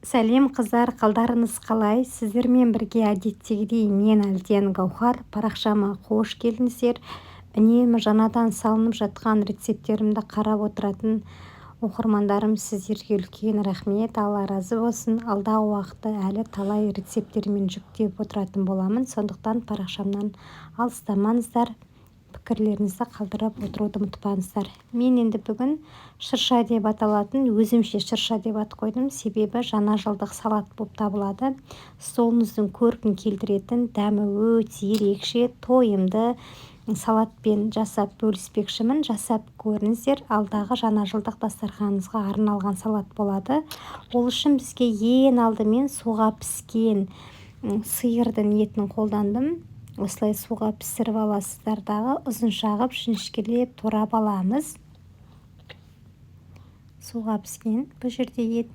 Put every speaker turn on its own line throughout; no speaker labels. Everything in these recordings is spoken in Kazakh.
Сәлем қыздар, қалдарыңыз қалай? Сіздермен бірге әдеттегідей мен Әлден Гаухар. Парақшама қош келдіңіздер. Үнемі жаңадан салынып жатқан рецепттерімді қарап отыратын оқырмандарым, сіздерге үлкен рахмет, Алла разы болсын. Алдағы уақытта әлі талай рецепттермен жүктеп отыратын боламын. Сондықтан парақшамнан алыстамаңыздар. Пікірлеріңізді қалдырып отыруды ұмытпаңыздар. Мен енді бүгін шырша деп аталатын, өзімше шырша деп ат қойдым, себебі жаңа жылдық салат болып табылады. Столыңыздың көркін келтіретін, дәмі өте ерекше, тойымды салатпен жасап бөліспекшімін. Жасап көріңіздер, алдағы жаңа жылдық дастарханыңызға арналған салат болады. Ол үшін бізге ең алдымен суға піскен сиырдың етін қолдандым. Осылай суға пісіріп аласыздар дағы, ұзын шағып, жіңішкелеп турап аламыз. Суға піскен бұл жерде ет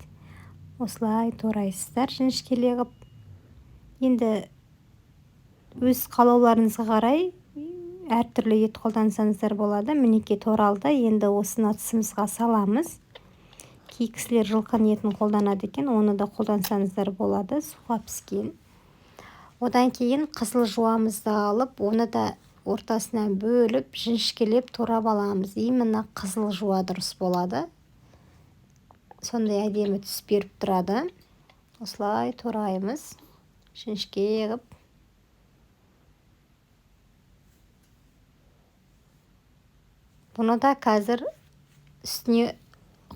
осылай турайсыздар жіңішкелеп. Енді өз қалауларыңызға қарай әртүрлі ет қолдансаңыздар болады. Мінекей туралды. Енді осыны ыдысымызға саламыз. Кей кісілер жылқының етін қолданады екен, оны да қолдансаңыздар болады. Суға піскен. Одан кейін қызыл жуамызды алып, оны да ортасынан бөліп, жіңішкелеп турап аламыз. Именно қызыл жуа дұрыс болады. Сондай әдемі түс беріп тұрады. Осылай тураймыз. Жіңішке қылып. Бұны да қазір үстіне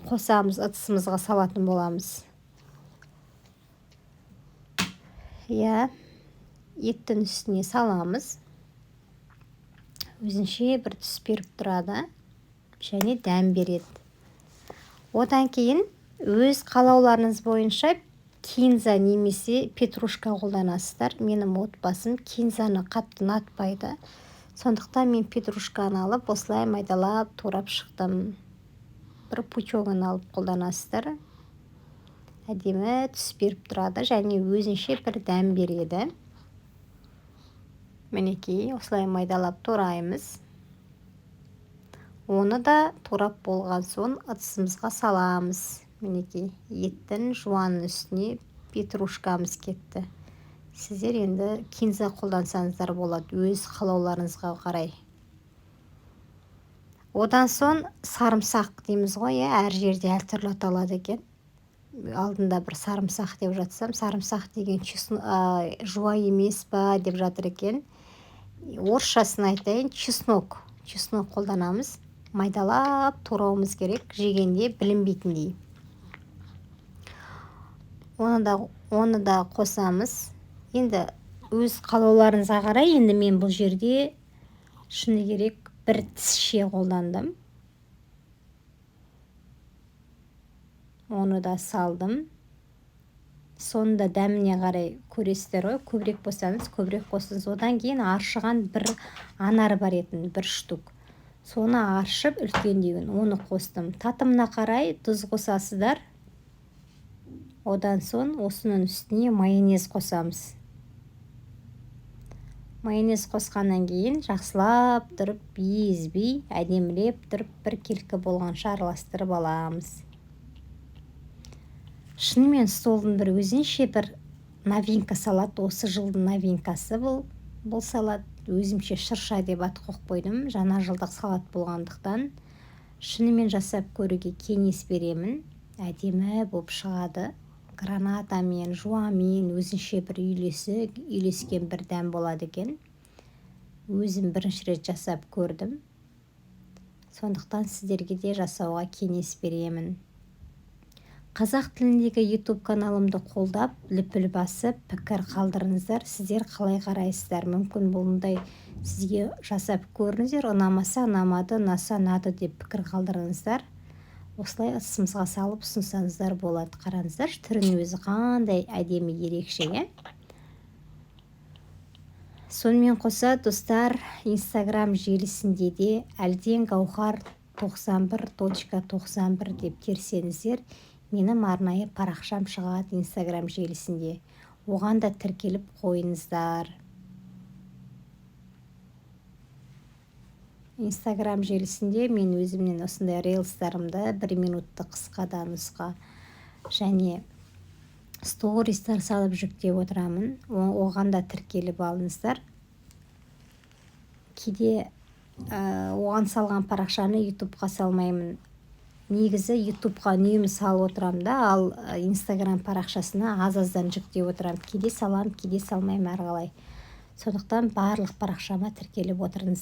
қосамыз, ыдысымызға салатын боламыз. Еттің үстіне саламыз. Өзінше бір түс беріп тұрады және дәм береді. Одан кейін өз қалауларыңыз бойынша кинза немесе петрушка қолданасыздар. Менің отбасым кинзаны қатты ұнатпайды. Сондықтан мен петрушканы алып, осылай майдалап турап шықтым. Бір пучогын алып қолданасыздар. Әдемі түс беріп тұрады және өзінше бір дәм береді. Мінекей, осылай майдалап тураймыз. Оны да турап болған соң ыдысымызға саламыз. Мінекей, еттің жуанның үстіне петрушкамыз кетті. Сіздер енді кинза қолдансаңыздар болады, өз қалауларыңызға қарай. Одан соң сарымсақ дейміз ғой, әр жерде әртүрлі аталады екен. Алдында бір сарымсақ деп жатсам, сарымсақ деген жуа емес па деп жатыр екен. Орысшасын айтайын, чеснок қолданамыз. Майдалап турауымыз керек, жегенде білінбейтіндей. Оны да қосамыз. Енді өз қалауларыңызға қарай, енді мен бұл жерде шыны керек бір тісше қолдандым. Оны да салдым. Сонда дәміне қарай көресіздер ғой, көбірек болсаңыз, көбірек қосыңыз. Одан кейін аршыған бір анар бар етін, бір штук. Соны аршып, үлкендеген, оны қостым. Татымына қарай тұз қосасыздар. Одан соң осының үстіне майонез қосамыз. Майонез қосқаннан кейін жақсылап тұрып, езбей, әдемілеп тұрып, бір келкі болғанша араластырып аламыз. Шынымен столдың бір өзінше бір новинка салат, осы жылдың новинкасы бұл салат. Өзімше шырша деп ат қойдым, жаңа жылдық салат болғандықтан. Шынымен жасап көруге кеңес беремін. Әдемі болып шығады. Гранатамен, жуамен өзінше бір үйлескен бір дәм болады екен. Өзім бірінші рет жасап көрдім. Сондықтан сіздерге де жасауға кеңес беремін. Қазақ тіліндегі YouTube каналымды қолдап, лүпіл басып, пікір қалдырыңыздар. Сіздер қалай қарайсыздар? Мүмкін бұндай сізге жасап көріңіздер. Ұнамаса ұнамады, ұнаса ұнады деп пікір қалдырыңыздар. Осылай ыдысымызға салып ұсынсаңыздар болады. Қараңыздар, түрін өзі қандай әдемі ерекше. Сонымен қоса, достар, Instagram желісінде де Әлден Гаухар 91.91 деп терсеңіздер, менің арнайы парақшам шығады Instagram желісінде. Оған да тіркеліп қойыңыздар. Instagram желісінде мен өзімнен осындай рилстарымды 1 минутты қысқа да нұсқа және стористар салып жүктеп отырамын. Оған да тіркеліп алыңыздар. Кейде оған салған парақшаны ютубқа салмаймын. Негізі ютубқа үнемі салып отырамын да, ал инстаграм парақшасына аз-аздан жүктеп отырамын. Кейде саламын, кейде салмаймын, әрқалай. Сондықтан барлық парақшама тіркеліп отырыңыз.